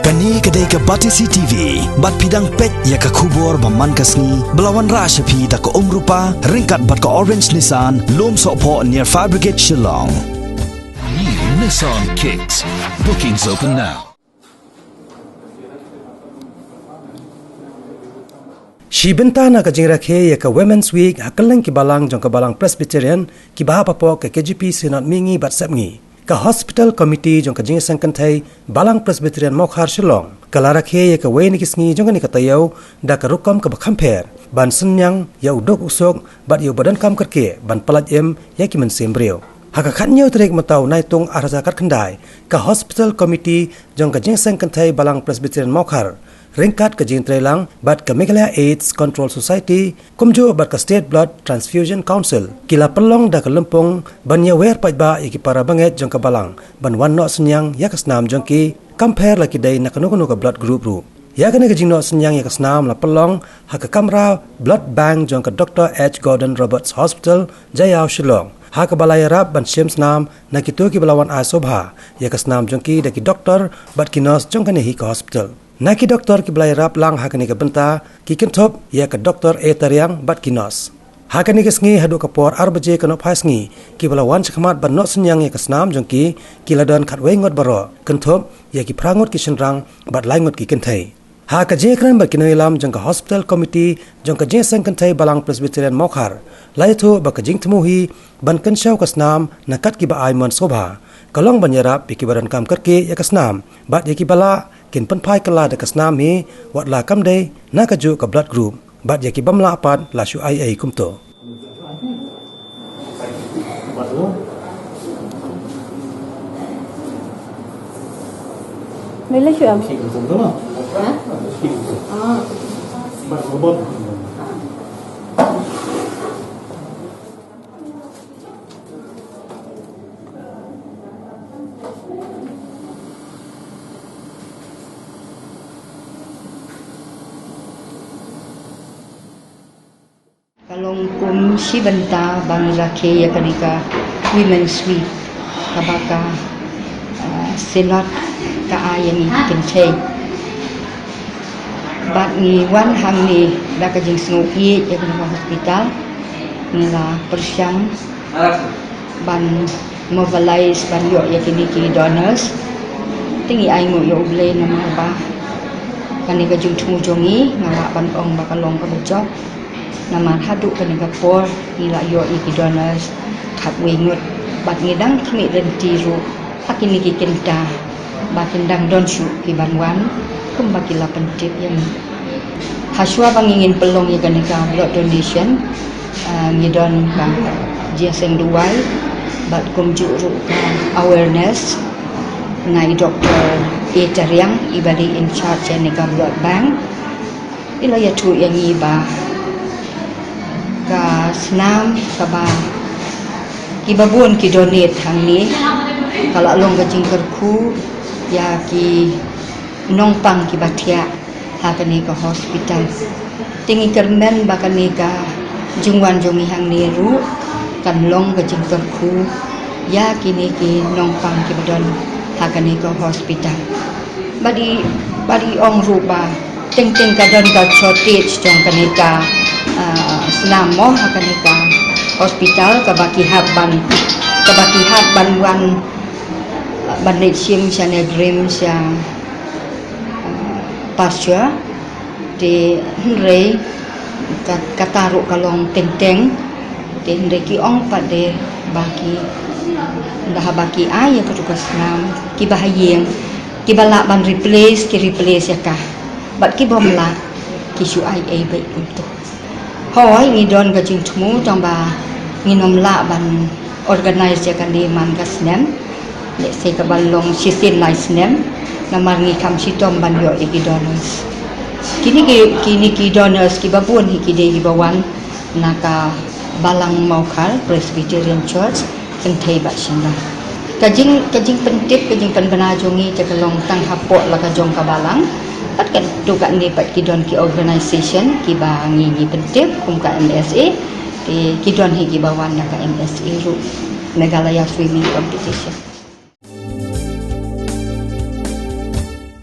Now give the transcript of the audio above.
Kani kedai ke Batisi TV, bat pidang pet ya ke kubur baman kasni, belawan rasyapi tak ke rupa, ringkat bat ke Orange Nissan, lom sokpo near Fire Brigade Shillong. New Nissan Kicks. Bookings open now. Shibenta na kajing rakhe ya ka Women's Week hakalang kibalang jong kabalang Presbyterian kibaha papo ke KGP sinat mingi bat sapngi. Ka Hospital Committee jong kajing sangkantai balang Presbyterian Mokhar Shillong. Kala rakhe ya ka weni kisngi jong ni katayaw da ka rukam ka bakhamper. Ban senyang ya udok usok bat yu badan kam kerke ban palat ya ki mensembreo. Haka khatnyaw trek mataw naitung arazakat khandai ka Hospital Committee jong kajing sangkantai balang Presbyterian Mokhar. Ringkat ke jing trelang bat ke Meghalaya AIDS Control Society kumjo bat ke State Blood Transfusion Council kila pelong da ke lempung ban ya wer pajba iki para banget jong ke balang ban wan no senyang ya ke senam jong ki compare laki dai na kanu ke blood group ru ya kene ke jing no senyang ya ke senam la pelong ha ke kamera blood bank jong ke Dr. H. Gordon Roberts Hospital Jayau Shillong ha ke balai rap ban siem senam na kitu ki belawan asobha ya ke senam jong ki da ki doktor bat ki nurse jong kene hi ke hospital. Naki doktor ki belai rap lang hakani ke benta ki kentop ya ke doktor tariang bat kinos. Hakani ke sngi hadu kapor arbaje ke nop hasngi ki belawan sekhamat ban not senyang ya ke senam jongki ki ladan khat wengot baro kentop ya ki prangot ki senrang bat laingot ki kentai. Ha ka je kran bat kinoilam jong ke Hospital Committee jong ke je sang kentai balang Presbyterian Mokhar. Laito ba ke jing temuhi ban kenshaw ke senam nakat ki ba aimon sobha. Kalong banyarap ki badan kam kerke ya ke senam bat ya ki bala kin penpai kala de kasnam hi wat la kam dei na ka ju ka blood group bat ya ki bamla pat la shu ai kumto lấy chuyện Kalong kum Shibenta bang rakhe ya kanika Women's Week kabaka senat ka ayani kente bat ni wan hang ni da ka jing sngo ye ya kanika hospital ni la persyang ban mobilize ban yo ya kini ki donors tingi ai ngo yo ble na ba kanika jing thu jongi ngala ban ong ba kalong ka bejok nama hadu kanika por ila yo iki donors khat wengut bat ngidang khmi den tiru akini ki kenta bakin dang don shu ki banwan kum bakila pentip yang haswa bangingin pelong ya kanika blood donation ngidon bang jeseng duai bat kum juru awareness ngai doktor tariang ibadi in charge kanika blood bank ila ya tu yang iba ka senam ka ba kibabun ki donate hang ni kalau long ka jing kerku ya ki nongpang ki batia ha kani ka hospital tingi kermen ba kani ka jungwan jongi hang ni ru kan long ka jing kerku ya kini ki nongpang ki badon ha kani ka hospital badi ong ru ba ting ka don ka shortage jong kani ka senam mo hakanika hospital kabaki habban wan banit sim siane dream sia pasya di hre kataru kalong teng di hre ki ong pade baki dah baki ay ka tugas senam ki bahayeng ki bala ban replace ya ka bat ki bomla ki su ai baik untuk hoi ngidon gajing temu tamba nginom la ban organize ya kan di man gasnem le se ka balong sisin license namar ngi kam sitom ban yo iki donors kini ki donors ki babun iki de bawan naka balang Mokhar Presbyterian Church kentai ba shinda kajing pentip kajing penbana jongi cakalong tang hapok la ka jong ka balang pat kan tu kat ni pat kidon ki organisation ki ba ngi pentip kum ka MSA ti kidon hi ki bawan na ka MSA ru Meghalaya swimming competition.